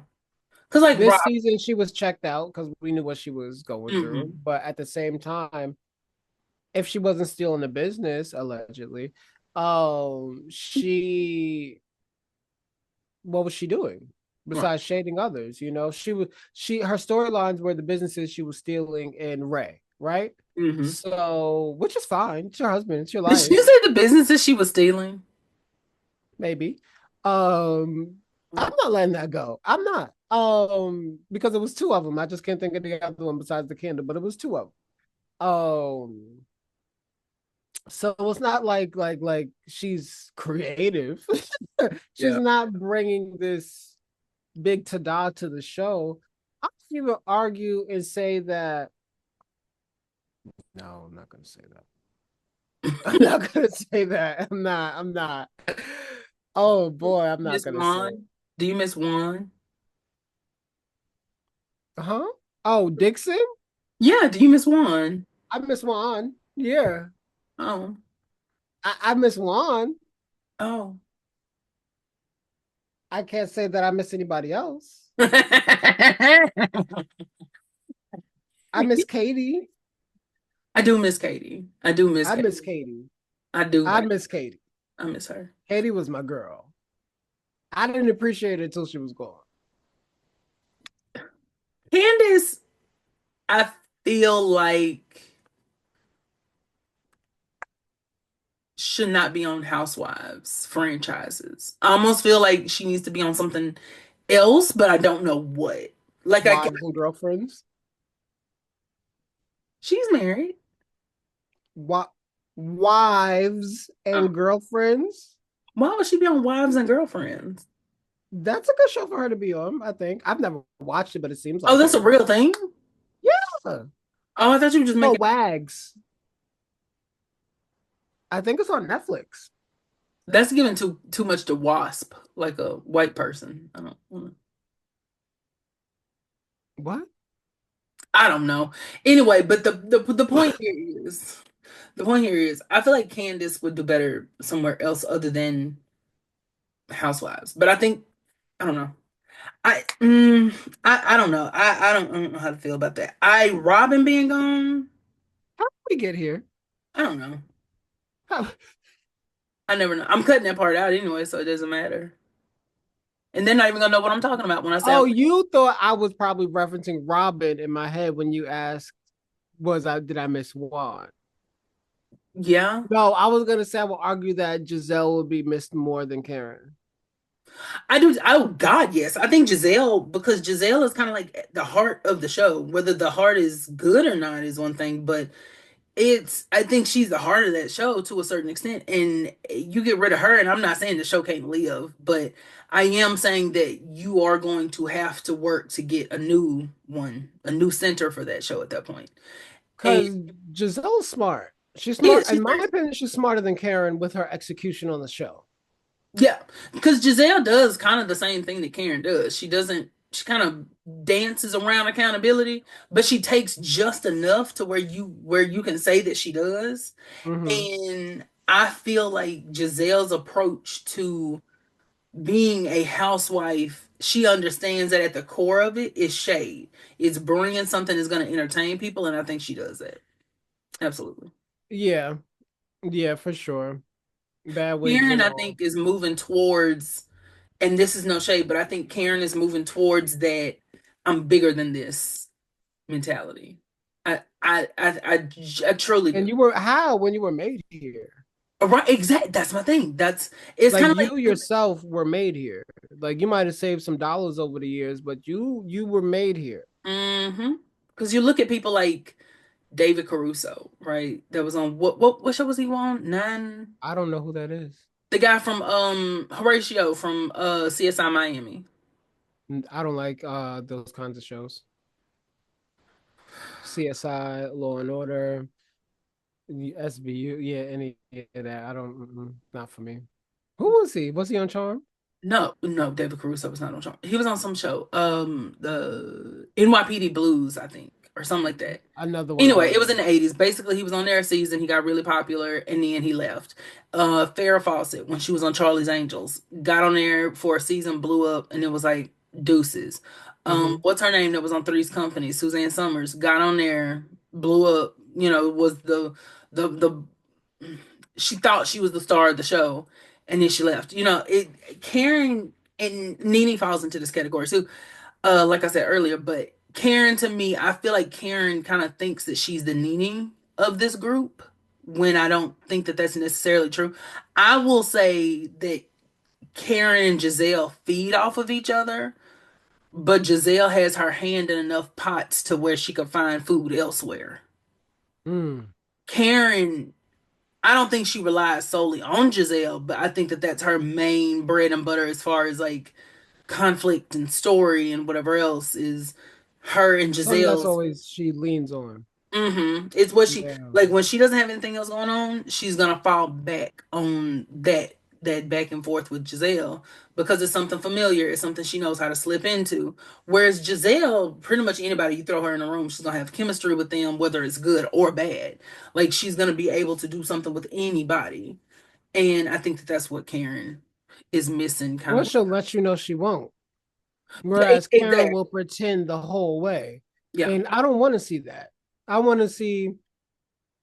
Because like Rob, This season, she was checked out because we knew what she was going through. hmm, But at the same time, if she wasn't still in the business, allegedly, she what was she doing right. besides shading others? You know, she her storylines were the businesses she was stealing in Ray, right? Hmm. So, which is fine. It's your husband. It's your Did she life, say the businesses she was stealing? maybe. I'm not letting that go. I'm not. Because it was two of them. I just can't think of the other one besides the candle, but it was two of them. So it's not like she's creative. She's Yeah. not bringing this big tada to the show. I would even argue and say that. No, I'm not going to say that. I'm not going to say that. I'm not. I'm not. Oh boy, I'm not Miss going to say it. Juan? Do you miss Juan? Huh? Oh, Dixon? Yeah, do you miss Juan? I miss Juan. Yeah, Oh. I miss Juan. Oh. I can't say that I miss anybody else. I miss Katie. I do miss Katie. I do miss I miss Katie. Katie. I do. I miss Katie. I miss her. Katie was my girl. I didn't appreciate it until she was gone. Candace, I feel like should not be on Housewives franchises. I almost feel like she needs to be on something else, but I don't know what. Like Wives and girlfriends. she's married. Wa- Wives Oh. and girlfriends. Why would she be on Wives and Girlfriends? That's a good show for her to be on, I think. I've never watched it, but it seems Oh, like that's a it. real thing? Yeah. Oh, I thought you were just Oh, making Wags. I think it's on Netflix. that's giving too much to Wasp, like a white person. What? I don't know. Anyway, but the point here is the point here is I feel like Candace would do better somewhere else other than Housewives. But I think I don't know. I don't know. I don't know how to feel about that. Robin being gone, How did we get here? I don't know. How- I never know. I'm cutting that part out anyway, so it doesn't matter. And they're not even gonna know what I'm talking about when I say Oh, you thought I was probably referencing Robin in my head when you asked, did I miss Juan? yeah. No, I was gonna say I will argue that Giselle would be missed more than Karen. I do. Oh God, yes. I think Giselle because Giselle is kind of like the heart of the show. Whether the heart is good or not is one thing, but I think she's the heart of that show to a certain extent. And you get rid of her, and I'm not saying the show can't live, but I am saying that you are going to have to work to get a new one, a new center for that show at that point. And Because Giselle's smart. She's yeah, smart. In she's my opinion, she's smarter than Karen with her execution on the show. yeah, because Giselle does kind of the same thing that Karen does. She doesn't, she kind of dances around accountability, but she takes just enough to where you can say that she does. Mm-hmm. And I feel like Giselle's approach to being a housewife, she understands that at the core of it is shade. It's bringing something that's going to entertain people, and I think she does that. Absolutely. Yeah, yeah, for sure. Bad wigs Karen, and I all. think, is moving towards, and this is no shade, but I think Karen is moving towards that I'm bigger than this mentality. I truly And do. you were how when you were made here? Right, exactly. That's my thing. That's it's Like kind of like you yourself were made here. Like you might have saved some dollars over the years, but you were made here. mm-hmm. Because you look at people like David Caruso, right? That was on what show was he on? Nine. I don't know who that is. The guy from Horatio from CSI Miami. I don't like those kinds of shows. CSI, Law and Order, SBU, yeah, any of that. I don't, not for me. Who was he? Was he on Charm? No, no, David Caruso was not on show. He was on some show. The NYPD Blues, I think, or something like that. Another one of Anyway, it was those. in the 80s. Basically, he was on there a season, he got really popular, and then he left. Farrah Fawcett, when she was on Charlie's Angels, got on there for a season, blew up, and it was like deuces. Hmm. What's her name that was on Three's Company? Suzanne Summers got on there, blew up, was the she thought she was the star of the show, and then she left. Karen and Nene falls into this category too, like I said earlier, but Karen, to me, I feel like Karen kind of thinks that she's the Nene of this group when I don't think that that's necessarily true. I will say that Karen and Giselle feed off of each other, but Giselle has her hand in enough pots to where she could find food elsewhere. Mm. Karen, I don't think she relies solely on Giselle, but I think that that's her main bread and butter as far as like conflict and story and whatever else is her and Something that's Giselle's. always she leans on. It's what she Yeah. like when she doesn't have anything else going on, she's gonna fall back on that back and forth with Giselle because it's something familiar, it's something she knows how to slip into. Whereas Giselle, pretty much anybody you throw her in a room, she's gonna have chemistry with them, whether it's good or bad. Like she's gonna be able to do something with anybody, and I think that that's what Karen is missing, kind Or of. she'll let you know she won't. Yeah, Whereas Karen will exactly. pretend the whole way. Yeah. And I don't want to see that. I want to see,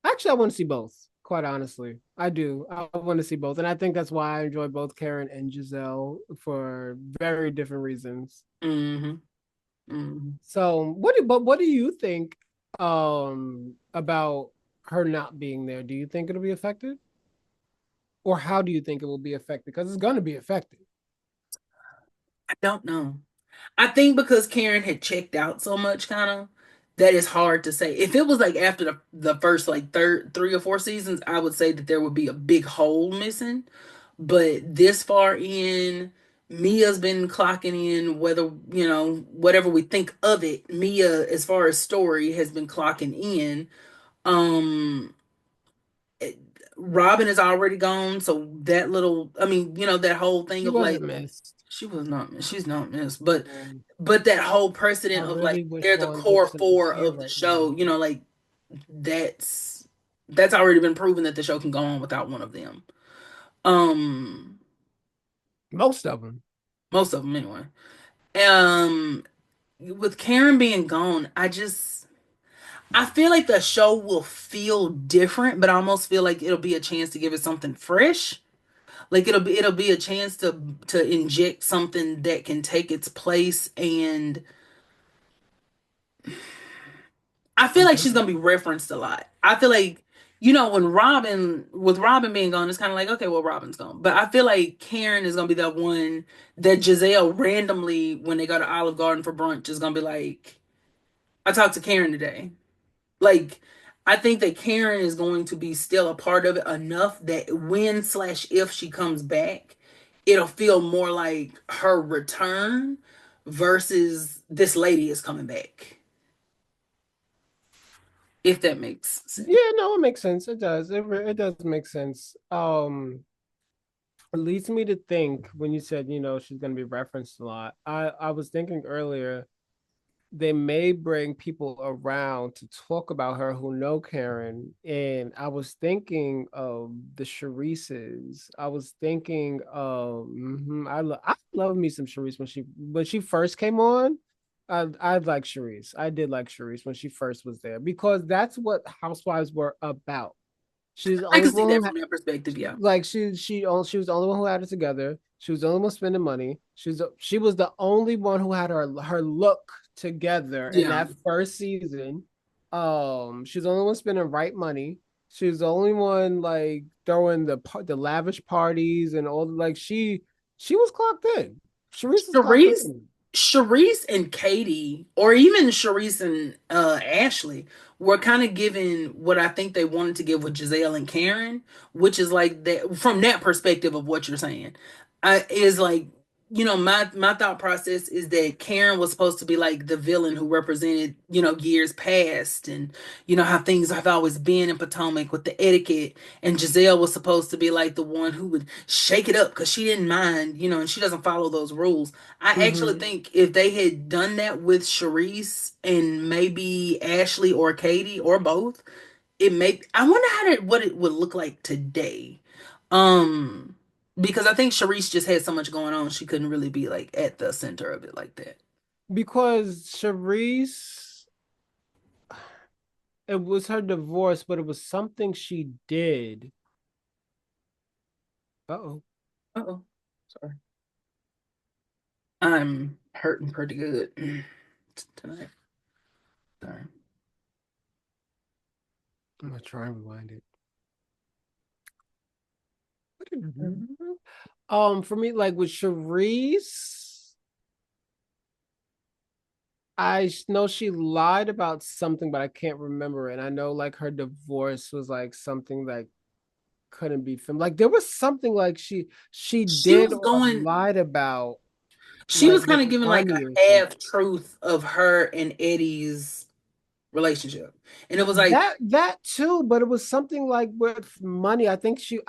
actually, I want to see both, quite honestly. I do. I want to see both. And I think that's why I enjoy both Karen and Giselle for very different reasons. hmm hmm So what do you think about her not being there? Do you think it'll be affected? Or how do you think it will be affected? Because it's gonna be affected. I don't know. I think because Karen had checked out so much, kind of, that is hard to say. If it was like after the first like third 3 or 4 seasons, I would say that there would be a big hole missing. But this far in, Mia's been clocking in. Whether whatever we think of it, Mia, as far as story, has been clocking in. Um, it- Robin is already gone, so that little, I mean, that whole thing She of like wasn't missed. she's not missed, but Um, that whole I precedent of like really wish they're the Vaughn core Gibson was four here of the right show, now. like that's that's already been proven that the show can go on without one of them. Um, Most of them. most of them anyway. Um, with Karen being gone, I feel like the show will feel different, but I almost feel like it'll be a chance to give it something fresh. Like it'll be a chance to inject something that can take its place, and I feel like she's Mhm. gonna be referenced a lot. I feel like, when with Robin being gone, it's kind of like, okay, well, Robin's gone. But I feel like Karen is gonna be that one that Giselle randomly, when they go to Olive Garden for brunch, is gonna be like, I talked to Karen today. Like, I think that Karen is going to be still a part of it enough that when/if she comes back, it'll feel more like her return versus this lady is coming back. If that makes sense. Yeah, no, it makes sense. It does. It does make sense. It leads me to think when you said, she's gonna be referenced a lot. I was thinking earlier they may bring people around to talk about her who know Karen. And I was thinking of the Charices. I was thinking of I love me some Charisse when she first came on. I like Charisse. I did like Charisse when she first was there because that's what Housewives were about. She's the I only can see one that who from that perspective. Yeah. like she was the only one who had it together. She was the only one spending money. She was the only one who had her look together in Yeah. that first season. She's the only one spending right money. She was the only one like throwing the lavish parties and all like she was clocked in. Sharice was clocked Sharice, in. Sharice and Katie, or even Sharice and Ashley, were kind of given what I think they wanted to give with Giselle and Karen, which is like that from that perspective of what you're saying. Is like, my thought process is that Karen was supposed to be like the villain who represented, years past, and how things have always been in Potomac with the etiquette, and Giselle was supposed to be like the one who would shake it up because she didn't mind, and she doesn't follow those rules. I actually Mm-hmm. think if they had done that with Sharice and maybe Ashley or Katie or both, I wonder what it would look like today. Um, because I think Sharice just had so much going on, she couldn't really be like at the center of it like that. Because Sharice, it was her divorce, but it was something she did. Uh-oh. Uh-oh. Sorry. I'm hurting pretty good tonight. Sorry. I'm gonna try and rewind it. For me, like with Charisse, know she lied about something, but I can't remember it. And I know like her divorce was like something that couldn't be filmed. Like there was something like she She did was or going, lied about, she like was kind with of giving like money or a something. half truth of her and Eddie's relationship. And it was like, That too, but it was something like with money. I think she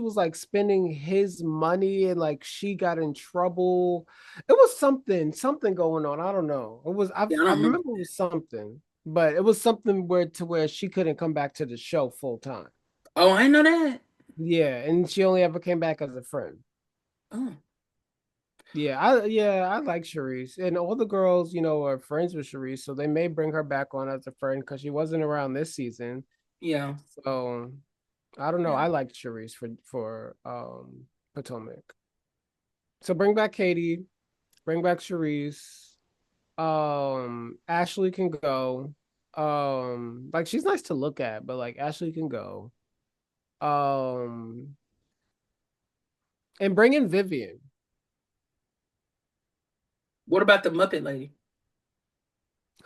was like spending his money and like she got in trouble. It was something going on. I don't know. yeah, I I don't remember remember it that. was something, but it was something where she couldn't come back to the show full time. Oh, I didn't know that. Yeah, and she only ever came back as a friend. Oh, I like Charisse. And all the girls, are friends with Charisse, so they may bring her back on as a friend because she wasn't around this season. yeah. So I don't know. Yeah. I like Charisse for Potomac. So bring back Katie, bring back Charisse. Ashley can go. Like she's nice to look at, but like Ashley can go. Um, and bring in Vivian. What about the Muppet lady?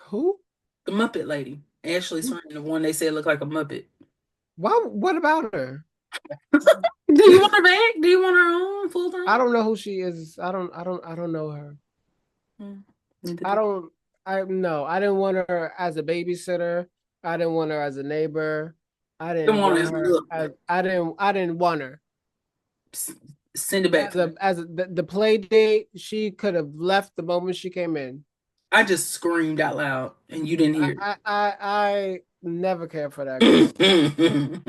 Who? The Muppet lady. Ashley's friend, the one they said looked like a Muppet. Why? What about her? Do you want her back? Do you want her on full time? I don't know who she is. I don't know her. Hmm. Neither I do don't. I no. I didn't want her as a babysitter. I didn't want her as a neighbor. I I. Don't didn't want want his her look. as. I didn't want her S- Send it back as for me. the play date. She could have left the moment she came in. I just screamed out loud and you didn't hear I never cared for that girl. it.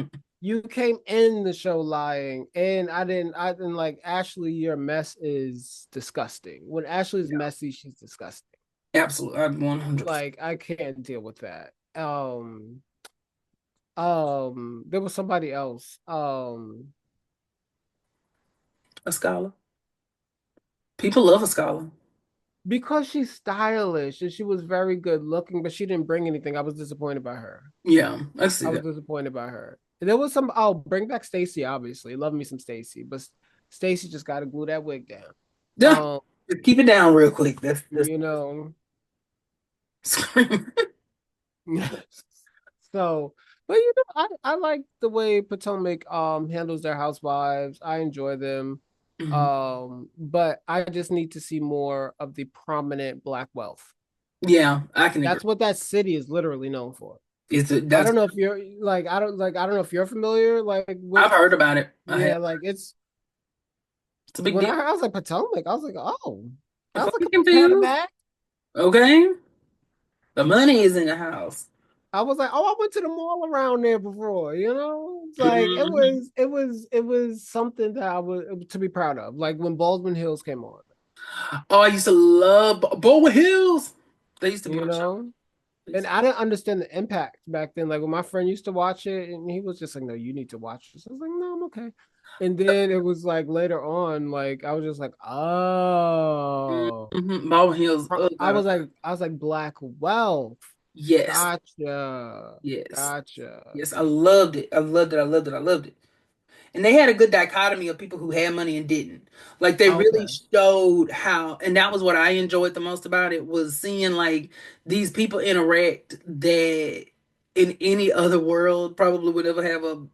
You came in the show lying, and I didn't like Ashley. Your mess is disgusting. When Ashley's Yeah, messy, she's disgusting. absolutely. I'm 100%. Like I can't deal with that. There was somebody else. A scholar. People love a scholar. Because she's stylish and she was very good looking, but she didn't bring anything. I was disappointed by her. Yeah, I see I was that. disappointed by her. And there was some. Oh, bring back Stacy. Obviously, love me some Stacy, but Stacy just got to glue that wig down. Yeah. Um, Keep it down real quick. That's you know. screaming. So, but I like the way Potomac handles their housewives. I enjoy them. Mhm. But I just need to see more of the prominent black wealth. Yeah, I can agree. That's what that city is literally known for. I That's don't know if you're like I don't know if you're familiar like with I've heard about it. I have. yeah, like it's It's a big when deal. I was like Potomac, I was like, oh, I'm I was like, fucking come on, pat confused. back. Okay. The money is in the house. I was like, oh, I went to the mall around there before, It's like Mhm. it was something that I was to be proud of. Like when Baldwin Hills came on, Oh, I used to love Bowling Hills. They used to be you my show. know? And I didn't understand the impact back then. Like when my friend used to watch it, and he was just like, "No, you need to watch this." I was like, "No, I'm okay." And then it was like later on, like I was just like, "Oh." Baldwin Hills. Oh God. I was like, Black Wealth. Yes. Gotcha. Yes. Gotcha. Yes. I loved it. I loved it. I loved it. I loved it. And they had a good dichotomy of people who had money and didn't. Like they really Okay. showed how, and that was what I enjoyed the most about it, was seeing like these people interact that in any other world probably would never have a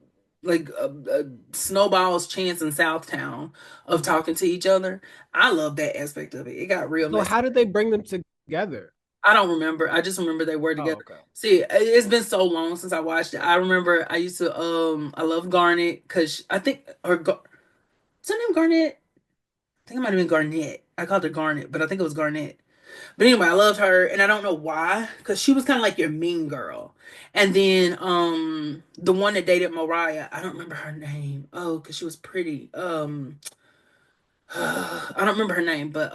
snowball's chance in Southtown of talking to each other. I love that aspect of it. It got real So messy. how did they bring them together? I don't remember. I just remember they were Oh, together. okay. See, it's been so long since I watched it. I remember I used to I love Garnet because I think is her name Garnet? I think it might have been Garnett. I called her Garnet, but I think it was Garnett. But anyway, I loved her, and I don't know why, because she was kind of like your mean girl. And then the one that dated Mariah, I don't remember her name. Oh, because she was pretty. I don't remember her name, but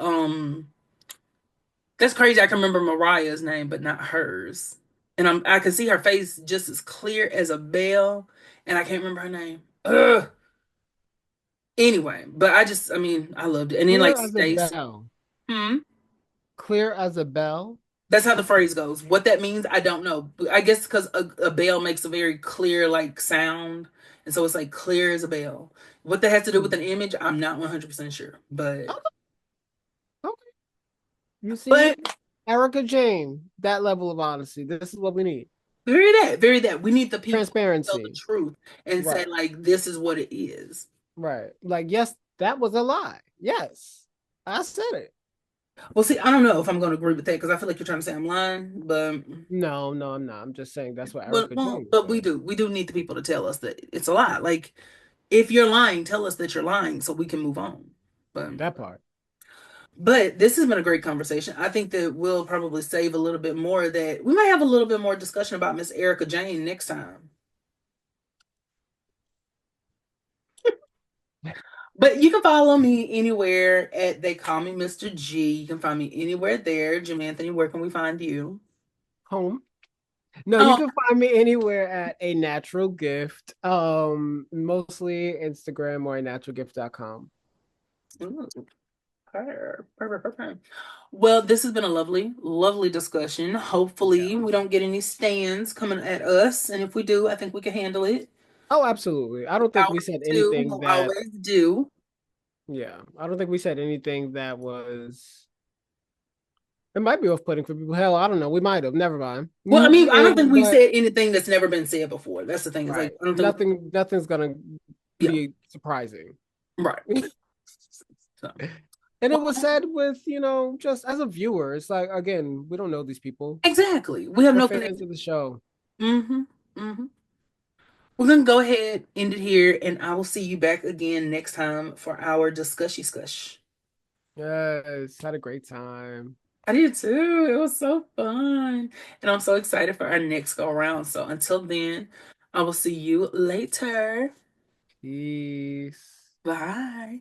that's crazy. I can remember Mariah's name, but not hers. And I can see her face just as clear as a bell, and I can't remember her name. Ugh. Anyway, but I mean, I loved it. And then like Clear as a Stacy. bell. Hmm. Clear as a bell. That's how the phrase goes. What that means, I don't know. I guess because a bell makes a very clear like sound, and so it's like clear as a bell. What that has to do with Hmm. an image, I'm not 100% sure. But Okay. Okay. You but see, Erica Jane, that level of honesty. This is what we need. very that. We need the people who tell the Transparency. truth and say Right. like this is what it is. Right. Like, yes, that was a lie. Yes. I said it. Well, see, I don't know if I'm going to agree with that because I feel like you're trying to say I'm lying, but No, no, I'm not. I'm just saying that's what but Erica well, Jane but said. we do need the people to tell us that it's a lie. Like if you're lying, tell us that you're lying so we can move on. That part. But this has been a great conversation. I think that we'll probably save a little bit more, that we might have a little bit more discussion about Miss Erica Jane next time. But you can follow me anywhere at They Call Me Mr. G. You can find me anywhere there. Jim Anthony, where can we find you? Home. No, you Oh, can find me anywhere at a natural gift. Mostly Instagram or a naturalgift.com. ooh, perfect. Well, this has been a lovely, lovely discussion. Yeah. Hopefully, we don't get any stands coming at us. And if we do, I think we can handle it. Oh, absolutely. I don't think Power we said to anything who that, always do. yeah, I don't think we said anything that was, it might be off-putting for people. Hell, I don't know. We might have. Never mind. Well, I mean, I don't think we've But said anything that's never been said before. That's the thing. It's like right. I don't think. Nothing's gonna Yeah, be surprising. right. So, And it was well, said with, just as a viewer, it's like, again, we don't know these people. exactly. We have We're no fans connection. of the show. Mm-hmm. Mm-hmm. We're gonna go ahead, end it here, and I will see you back again next time for our discussion. Scush. Yes, had a great time. I did too. It was so fun, and I'm so excited for our next go around. So until then, I will see you later. Peace. Bye.